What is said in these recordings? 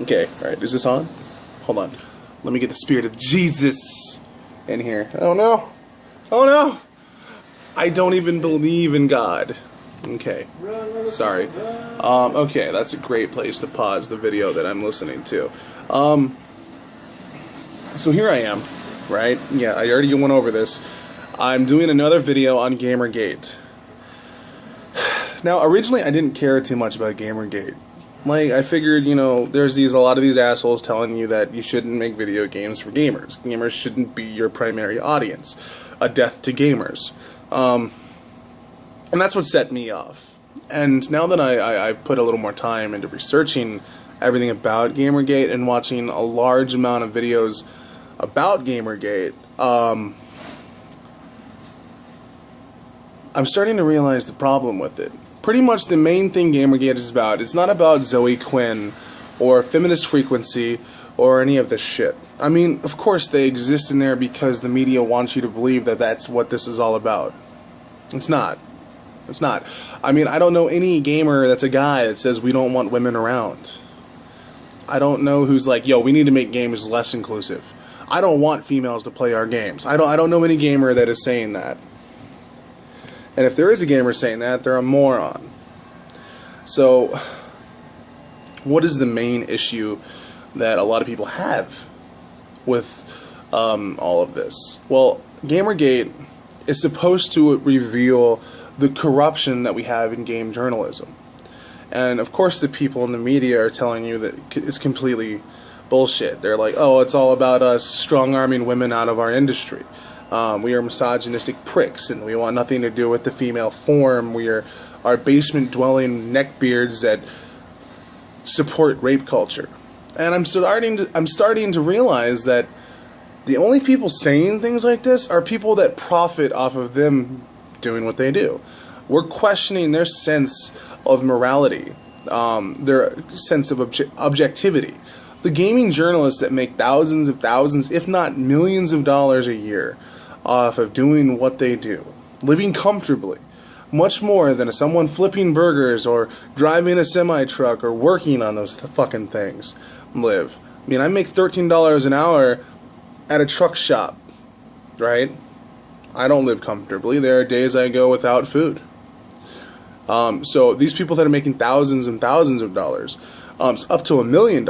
Okay, alright, is this on? Hold on. Let me get the spirit of Jesus in here. Oh no! Oh no! I don't even believe in God. Okay. Sorry. Okay, that's a great place to pause the video that I'm listening to. So here I am, right? Yeah, I already went over this. I'm doing another video on Gamergate. Now, originally I didn't care too much about Gamergate. Like, I figured, you know, there's a lot of these assholes telling you that you shouldn't make video games for gamers. Gamers shouldn't be your primary audience. A death to gamers. And that's what set me off. And now that I've put a little more time into researching everything about Gamergate and watching a large amount of videos about Gamergate, I'm starting to realize the problem with it. Pretty much the main thing Gamergate is about, it's not about Zoe Quinn or feminist frequency or any of this shit. I mean, of course they exist in there because the media wants you to believe that that's what this is all about. It's not. It's not. I mean, I don't know any gamer that's a guy that says we don't want women around. I don't know who's like, yo, we need to make games less inclusive. I don't want females to play our games. I don't know any gamer that is saying that. And if there is a gamer saying that, they're a moron. So, what is the main issue that a lot of people have with all of this? Well, Gamergate is supposed to reveal the corruption that we have in game journalism. And of course the people in the media are telling you that it's completely bullshit. They're like, oh, it's all about us strong-arming women out of our industry. We are misogynistic pricks, and we want nothing to do with the female form. We are basement-dwelling neckbeards that support rape culture. And I'm starting to realize that the only people saying things like this are people that profit off of them doing what they do. We're questioning their sense of morality, their sense of objectivity. The gaming journalists that make thousands, if not millions of dollars a year off of doing what they do, living comfortably, much more than someone flipping burgers or driving a semi-truck or working on those fucking things live. I mean, I make $13 an hour at a truck shop, right? I don't live comfortably. There are days I go without food. So these people that are making thousands and thousands of dollars, up to $1 million,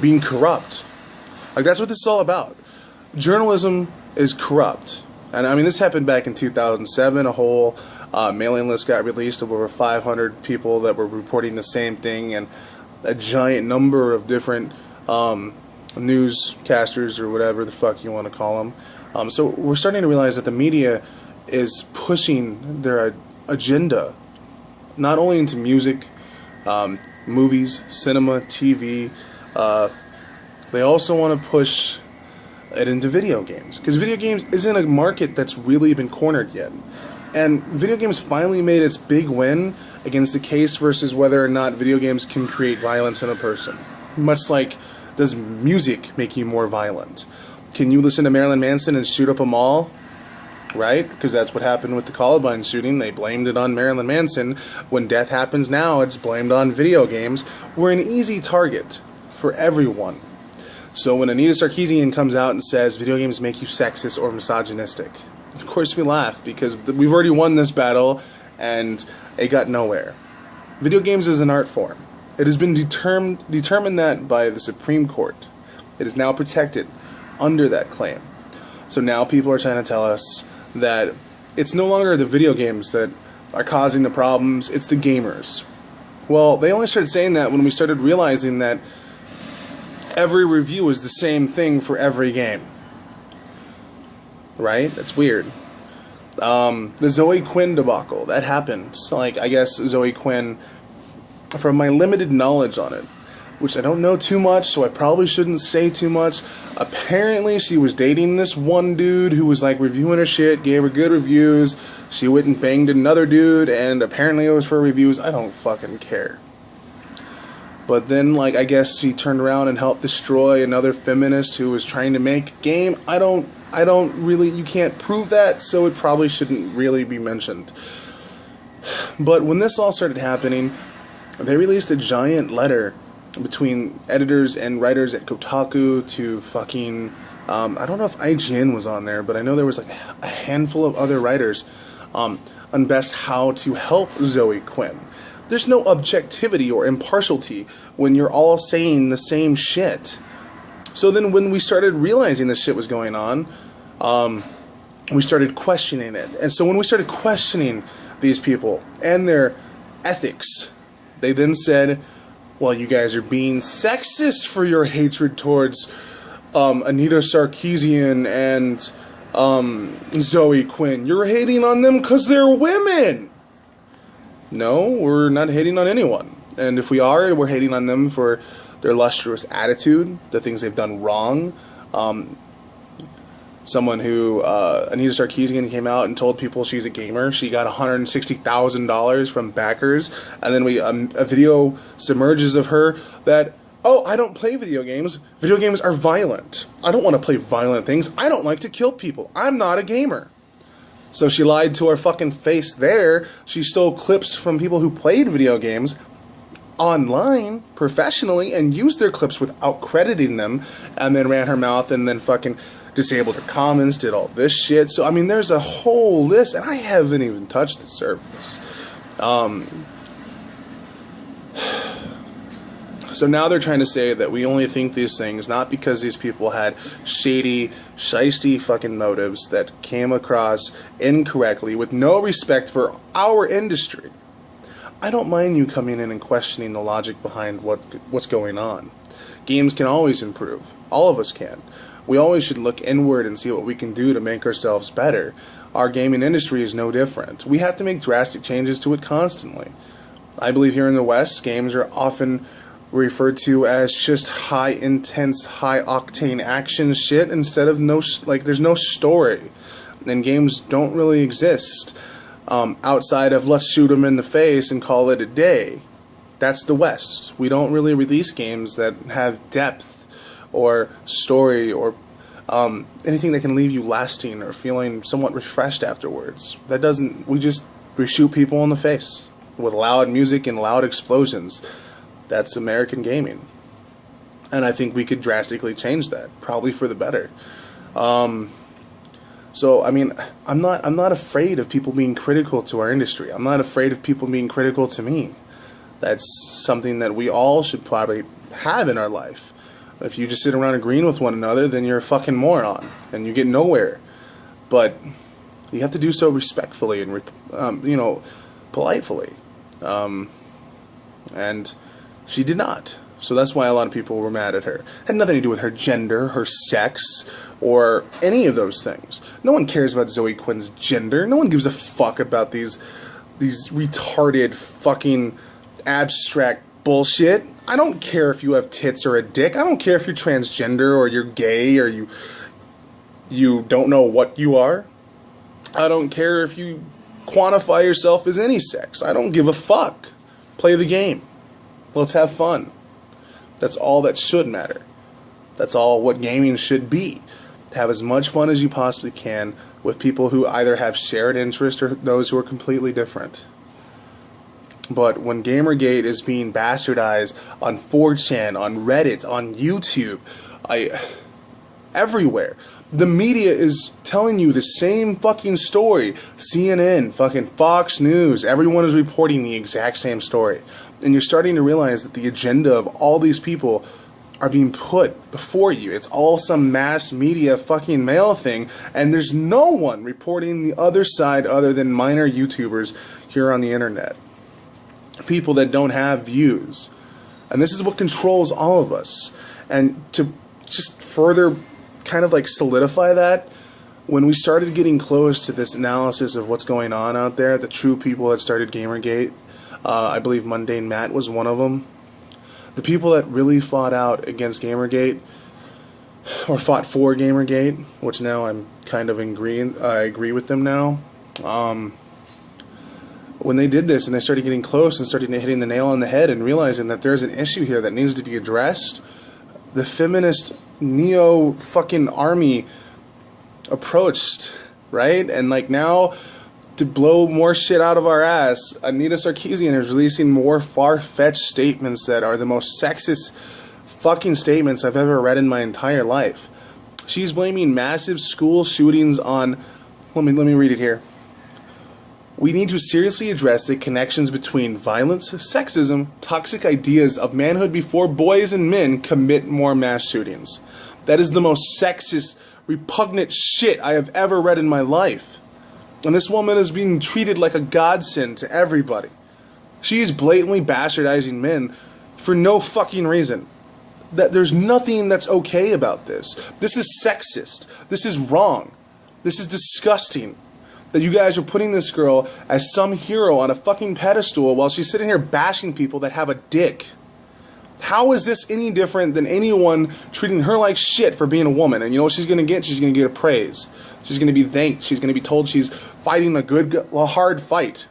being corrupt. Like, that's what this is all about. Journalism is corrupt. And I mean, this happened back in 2007. A whole mailing list got released of over 500 people that were reporting the same thing, and a giant number of different newscasters or whatever the fuck you want to call them. So we're starting to realize that the media is pushing their agenda, not only into music, movies, cinema, TV. They also want to push it into video games, because video games isn't a market that's really been cornered yet. And video games finally made its big win against the case versus whether or not video games can create violence in a person. Much like, does music make you more violent? Can you listen to Marilyn Manson and shoot up a mall? Right? Because that's what happened with the Columbine shooting. They blamed it on Marilyn Manson. When death happens now, it's blamed on video games. We're an easy target for everyone. So when Anita Sarkeesian comes out and says video games make you sexist or misogynistic, of course we laugh, because we've already won this battle and it got nowhere. Video games is an art form. It has been determined that by the Supreme Court. It is now protected under that claim. So now people are trying to tell us that it's no longer the video games that are causing the problems, it's the gamers. Well, they only started saying that when we started realizing that every review is the same thing for every game. Right? That's weird. The Zoe Quinn debacle, that happened. Like, I guess Zoe Quinn, from my limited knowledge on it, which I don't know too much, so I probably shouldn't say too much. Apparently, she was dating this one dude who was, like, reviewing her shit, gave her good reviews. She went and banged another dude, and apparently it was for reviews. I don't fucking care. But then, like, I guess she turned around and helped destroy another feminist who was trying to make a game. I don't really, you can't prove that, so it probably shouldn't really be mentioned. But when this all started happening, they released a giant letter between editors and writers at Kotaku to fucking, I don't know if IGN was on there, but I know there was like a handful of other writers on best how to help Zoe Quinn. There's no objectivity or impartiality when you're all saying the same shit. So then when we started realizing this shit was going on, we started questioning it. And so when we started questioning these people and their ethics, they then said, well, you guys are being sexist for your hatred towards Anita Sarkeesian and Zoe Quinn. You're hating on them because they're women. No, we're not hating on anyone. And if we are, we're hating on them for their lustrous attitude, the things they've done wrong. Someone who, Anita Sarkeesian, came out and told people she's a gamer. She got $160,000 from backers, and then a video submerges of her that, oh, I don't play video games. Video games are violent. I don't want to play violent things. I don't like to kill people. I'm not a gamer. So she lied to our fucking face there. She stole clips from people who played video games online professionally and used their clips without crediting them, and then ran her mouth and then fucking disabled her comments, did all this shit. So I mean, there's a whole list, and I haven't even touched the surface. So now they're trying to say that we only think these things not because these people had shady, shisty fucking motives that came across incorrectly with no respect for our industry. I don't mind you coming in and questioning the logic behind what's going on. Games can always improve. All of us can. We always should look inward and see what we can do to make ourselves better. Our gaming industry is no different. We have to make drastic changes to it constantly. I believe here in the West, games are often referred to as just high intense, high octane action shit instead of there's no story. And games don't really exist outside of let's shoot them in the face and call it a day. That's the West. We don't really release games that have depth or story or anything that can leave you lasting or feeling somewhat refreshed afterwards. We shoot people in the face with loud music and loud explosions. That's American gaming. And I think we could drastically change that, probably for the better. So I mean, I'm not afraid of people being critical to our industry. I'm not afraid of people being critical to me. That's something that we all should probably have in our life. If you just sit around agreeing with one another, then you're a fucking moron and you get nowhere. But you have to do so respectfully and politely. And she did not. So that's why a lot of people were mad at her. It had nothing to do with her gender, her sex, or any of those things. No one cares about Zoe Quinn's gender. No one gives a fuck about these retarded fucking abstract bullshit. I don't care if you have tits or a dick. I don't care if you're transgender or you're gay or you don't know what you are. I don't care if you quantify yourself as any sex. I don't give a fuck. Play the game. Let's have fun. That's all that should matter. That's all what gaming should be. Have as much fun as you possibly can with people who either have shared interest or those who are completely different. But when Gamergate is being bastardized on 4chan, on Reddit, on YouTube, everywhere, the media is telling you the same fucking story. CNN, fucking Fox News, everyone is reporting the exact same story. And you're starting to realize that the agenda of all these people are being put before you. It's all some mass media fucking mail thing, and there's no one reporting the other side other than minor YouTubers here on the internet. People that don't have views. And this is what controls all of us. And to just further kind of like solidify that, when we started getting close to this analysis of what's going on out there, the true people that started Gamergate, I believe Mundane Matt was one of them. The people that really fought out against Gamergate, or fought for Gamergate, which now I'm kind of I agree with them now. When they did this and they started getting close and started hitting the nail on the head and realizing that there's an issue here that needs to be addressed, the feminist neo-fucking army approached, right? And like now, to blow more shit out of our ass, Anita Sarkeesian is releasing more far-fetched statements that are the most sexist fucking statements I've ever read in my entire life. She's blaming massive school shootings on... Let me read it here. We need to seriously address the connections between violence, sexism, toxic ideas of manhood before boys and men commit more mass shootings. That is the most sexist, repugnant shit I have ever read in my life. And this woman is being treated like a godsend to everybody. She is blatantly bastardizing men for no fucking reason. That there's nothing that's okay about this. This is sexist. This is wrong. This is disgusting. That you guys are putting this girl as some hero on a fucking pedestal while she's sitting here bashing people that have a dick. How is this any different than anyone treating her like shit for being a woman? And you know what she's going to get? She's going to get a praise. She's going to be thanked. She's going to be told she's fighting a hard fight.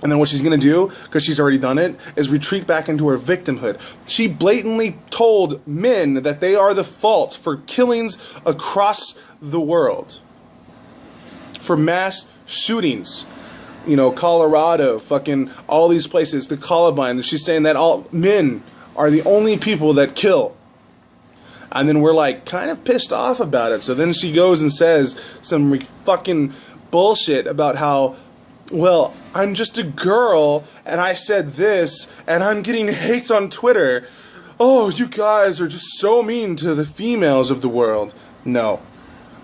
And then what she's going to do, because she's already done it, is retreat back into her victimhood. She blatantly told men that they are the fault for killings across the world. For mass shootings. You know, Colorado, fucking all these places, the Columbine. She's saying that all men are the only people that kill. And then we're like kind of pissed off about it. So then she goes and says some fucking bullshit about how, well, I'm just a girl and I said this and I'm getting hate on Twitter. Oh, you guys are just so mean to the females of the world. No.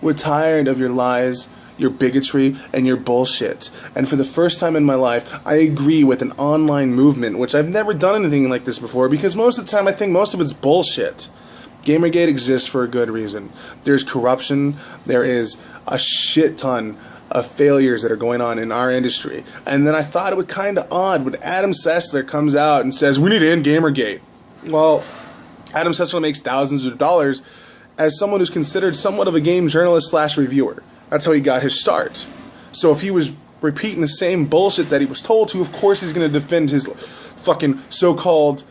We're tired of your lies, your bigotry, and your bullshit. And for the first time in my life, I agree with an online movement, which I've never done anything like this before, because most of the time I think most of it's bullshit. Gamergate exists for a good reason. There's corruption, there is a shit ton of failures that are going on in our industry. And then I thought it would kind of odd when Adam Sessler comes out and says, we need to end Gamergate. Well, Adam Sessler makes thousands of dollars as someone who's considered somewhat of a game journalist / reviewer. That's how he got his start. So if he was repeating the same bullshit that he was told to, of course he's going to defend his fucking so-called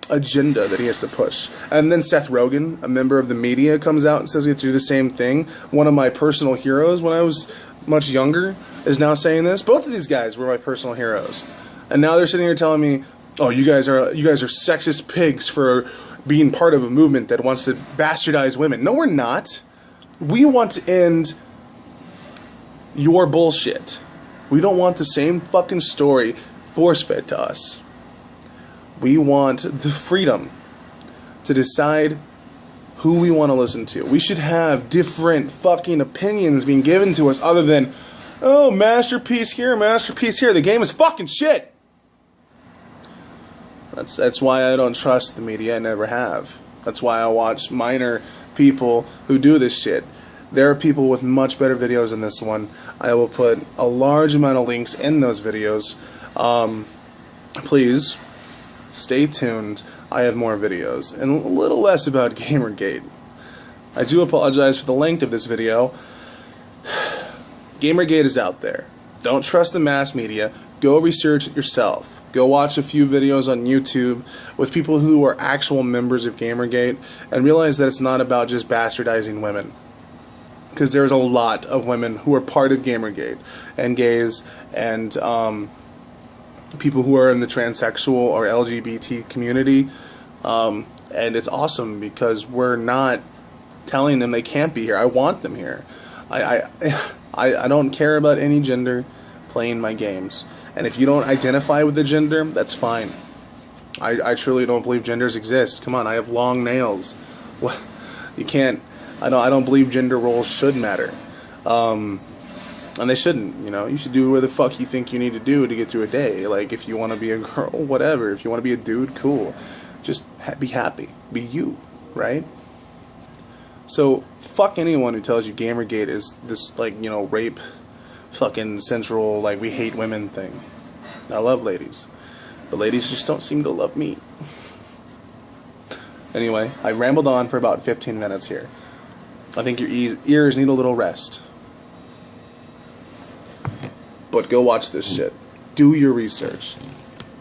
agenda that he has to push. And then Seth Rogen, a member of the media, comes out and says we have to do the same thing. One of my personal heroes when I was much younger is now saying this. Both of these guys were my personal heroes. And now they're sitting here telling me, oh, you guys are sexist pigs for being part of a movement that wants to bastardize women. No, we're not. We want to end your bullshit. We don't want the same fucking story force-fed to us. We want the freedom to decide who we want to listen to. We should have different fucking opinions being given to us other than, oh, masterpiece here, masterpiece here. The game is fucking shit. That's why I don't trust the media. I never have. That's why I watch minor people who do this shit. There are people with much better videos than this one. I will put a large amount of links in those videos. Please stay tuned. I have more videos and a little less about Gamergate. I do apologize for the length of this video. Gamergate is out there. Don't trust the mass media. Go research it yourself. Go watch a few videos on YouTube with people who are actual members of Gamergate and realize that it's not about just bastardizing women. Because there's a lot of women who are part of Gamergate and gays and people who are in the transsexual or LGBT community. And it's awesome because we're not telling them they can't be here. I want them here. I don't care about any gender playing my games. And if you don't identify with the gender, that's fine. I truly don't believe genders exist. Come on, I have long nails. What? You can't. I don't believe gender roles should matter. And they shouldn't, you know. You should do what the fuck you think you need to do to get through a day. Like, if you want to be a girl, whatever. If you want to be a dude, cool. Just be happy. Be you, right? So, fuck anyone who tells you Gamergate is this, like, you know, rape, fucking central, like, we hate women thing. I love ladies. But ladies just don't seem to love me. Anyway, I rambled on for about 15 minutes here. I think your ears need a little rest. But go watch this shit. Do your research.